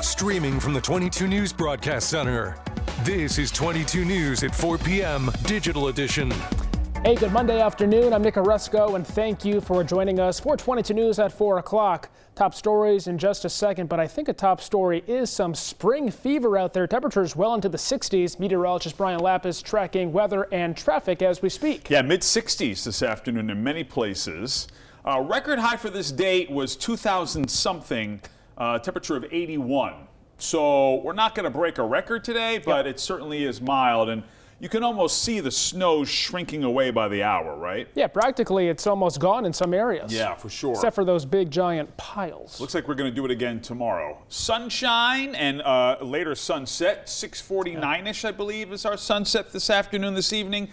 Streaming from the 22 News Broadcast Center. This is 22 News at 4 p.m. Digital Edition. Hey, good Monday afternoon. I'm Nick Oresco, and thank you for joining us for 22 News at 4 o'clock. Top stories in just a second, but I think a top story is some spring fever out there. Temperatures well into the 60s. Meteorologist Brian Lapis tracking weather and traffic as we speak. Yeah, mid-60s this afternoon in many places. Record high for this date was 2000-something, temperature of 81. So we're not going to break a record today, but it certainly is mild. And you can almost see the snow shrinking away by the hour, right? Yeah, practically it's almost gone in some areas. Yeah, for sure. Except for those big giant piles. Looks like we're going to do it again tomorrow. Sunshine and later sunset, 6:49-ish, I believe, is our sunset this afternoon, this evening.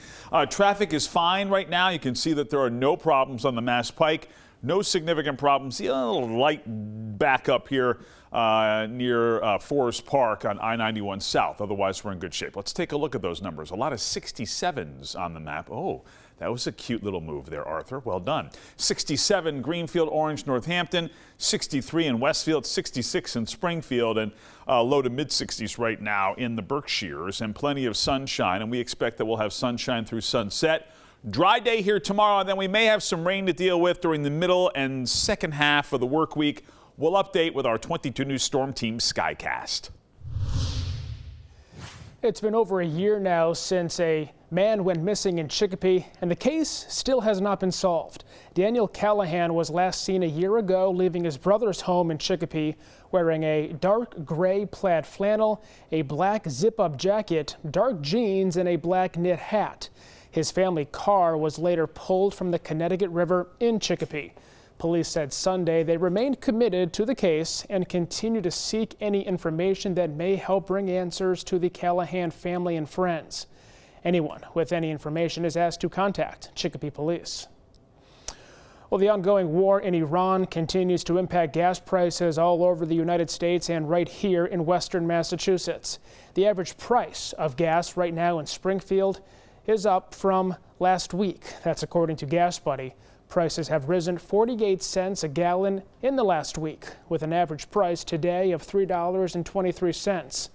Traffic is fine right now. You can see that there are no problems on the Mass Pike. No significant problems. See a little light backup here near Forest Park on I-91 South. Otherwise, we're in good shape. Let's take a look at those numbers. A lot of 67s on the map. Oh, that was a cute little move there, Arthur. Well done. 67 Greenfield, Orange, Northampton. 63 in Westfield. 66 in Springfield. And low to mid-60s right now in the Berkshires. And plenty of sunshine. And we expect that we'll have sunshine through sunset. Dry day here tomorrow, and then we may have some rain to deal with during the middle and second half of the work week. We'll update with our 22 News Storm Team Skycast. It's been over a year now since a man went missing in Chicopee, and the case still has not been solved. Daniel Callahan was last seen a year ago leaving his brother's home in Chicopee wearing a dark gray plaid flannel, a black zip-up jacket, dark jeans, and a black knit hat. His family car was later pulled from the Connecticut River in Chicopee. Police said Sunday they remained committed to the case and continue to seek any information that may help bring answers to the Callahan family and friends. Anyone with any information is asked to contact Chicopee Police. Well, the ongoing war in Iran continues to impact gas prices all over the United States and right here in western Massachusetts. The average price of gas right now in Springfield is up from last week. That's according to Gas Buddy. Prices have risen 48 cents a gallon in the last week, with an average price today of $3.23.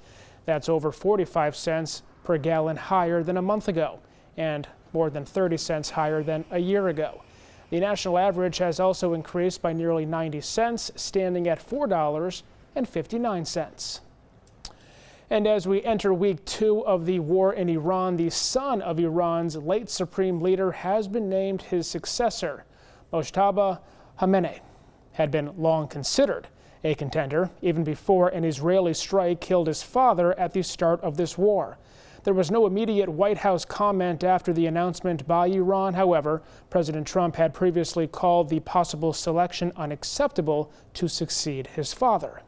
That's over 45 cents per gallon higher than a month ago, and more than 30 cents higher than a year ago. The national average has also increased by nearly 90 cents, standing at $4.59. And as we enter week 2 of the war in Iran, the son of Iran's late supreme leader has been named his successor. Mojtaba Khamenei had been long considered a contender, even before an Israeli strike killed his father at the start of this war. There was no immediate White House comment after the announcement by Iran. However, President Trump had previously called the possible selection unacceptable to succeed his father.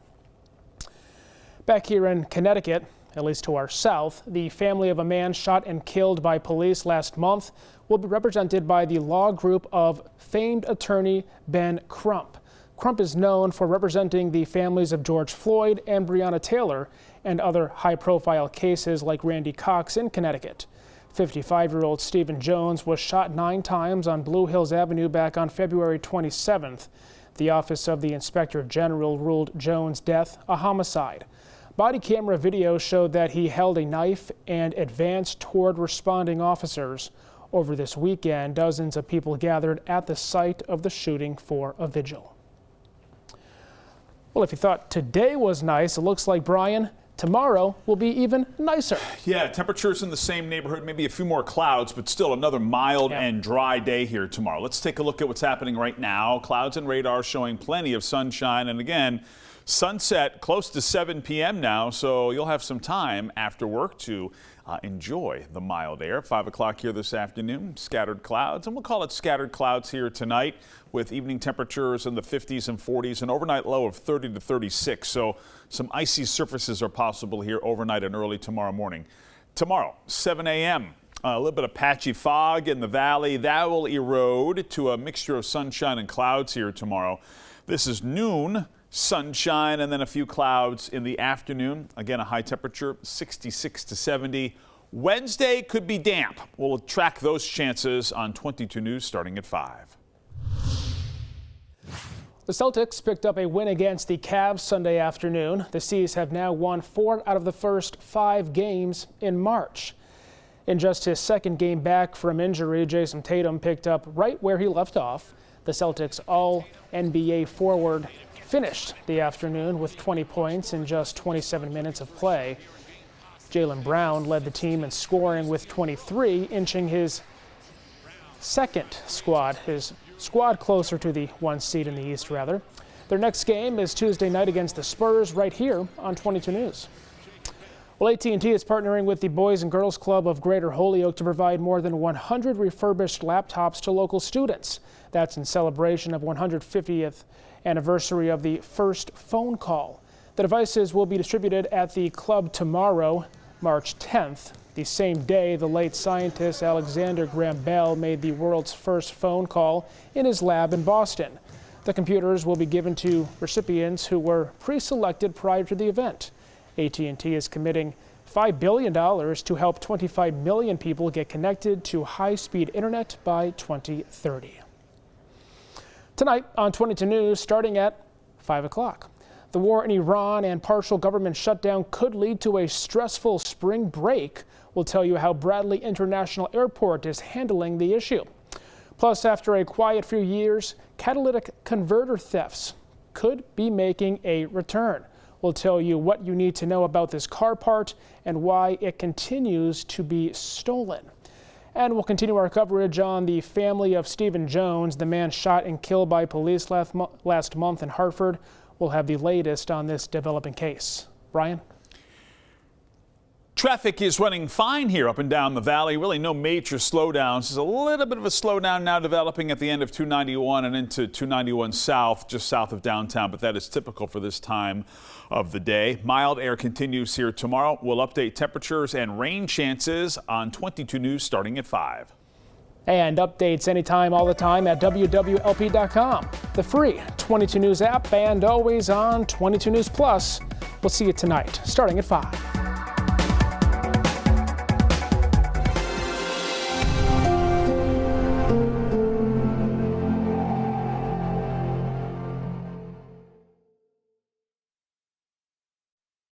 Back here in Connecticut, at least to our south, the family of a man shot and killed by police last month will be represented by the law group of famed attorney Ben Crump. Crump is known for representing the families of George Floyd and Breonna Taylor and other high-profile cases like Randy Cox in Connecticut. 55-year-old Stephen Jones was shot 9 times on Blue Hills Avenue back on February 27th. The Office of the Inspector General ruled Jones' death a homicide. Body camera video showed that he held a knife and advanced toward responding officers. Over this weekend, dozens of people gathered at the site of the shooting for a vigil. Well, if you thought today was nice, it looks like, Brian, tomorrow will be even nicer. Yeah, temperatures in the same neighborhood, maybe a few more clouds, but still another mild and dry day here tomorrow. Let's take a look at what's happening right now. Clouds and radar showing plenty of sunshine, and again, sunset close to 7 p.m. now, so you'll have some time after work to enjoy the mild air. 5 o'clock here this afternoon, scattered clouds, and we'll call it scattered clouds here tonight with evening temperatures in the 50s and 40s, an overnight low of 30 to 36. So some icy surfaces are possible here overnight and early tomorrow morning. Tomorrow, 7 a.m., a little bit of patchy fog in the valley. That will erode to a mixture of sunshine and clouds here tomorrow. This is noon. Sunshine and then a few clouds in the afternoon. Again, a high temperature, 66 to 70. Wednesday could be damp. We'll track those chances on 22 News starting at 5. The Celtics picked up a win against the Cavs Sunday afternoon. The C's have now won 4 out of the first 5 games in March. In just his second game back from injury, Jason Tatum picked up right where he left off. The Celtics All-NBA forward finished the afternoon with 20 points in just 27 minutes of play. Jaylen Brown led the team in scoring with 23, inching his squad closer to the 1 seed in the East, rather. Their next game is Tuesday night against the Spurs right here on 22 News. Well, AT&T is partnering with the Boys and Girls Club of Greater Holyoke to provide more than 100 refurbished laptops to local students. That's in celebration of 150th anniversary of the first phone call. The devices will be distributed at the club tomorrow, March 10th. The same day, the late scientist Alexander Graham Bell made the world's first phone call in his lab in Boston. The computers will be given to recipients who were pre-selected prior to the event. AT&T is committing $5 billion to help 25 million people get connected to high-speed internet by 2030. Tonight on 22 News, starting at 5 o'clock. The war in Iran and partial government shutdown could lead to a stressful spring break. We'll tell you how Bradley International Airport is handling the issue. Plus, after a quiet few years, catalytic converter thefts could be making a return. We'll tell you what you need to know about this car part and why it continues to be stolen. And we'll continue our coverage on the family of Stephen Jones, the man shot and killed by police last month in Hartford. We'll have the latest on this developing case. Brian? Traffic is running fine here up and down the valley. Really no major slowdowns. There's a little bit of a slowdown now developing at the end of 291 and into 291 south, just south of downtown, but that is typical for this time of the day. Mild air continues here tomorrow. We'll update temperatures and rain chances on 22 News starting at 5. And updates anytime, all the time at wwlp.com. The free 22 News app and always on 22 News Plus. We'll see you tonight starting at 5.